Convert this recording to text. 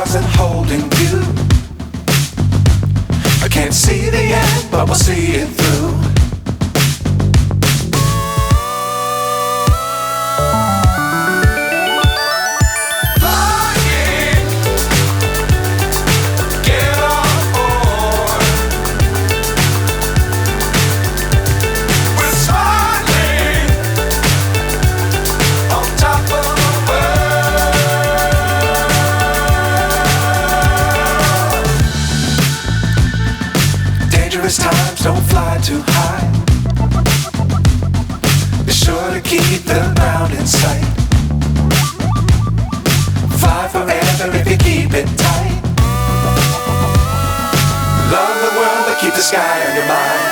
stars and holding you. I can't see the end, but we'll see it through. Times don't fly too high. Be sure to keep the ground in sight. Fly forever if you keep it tight. Love the world but keep the sky on your mind.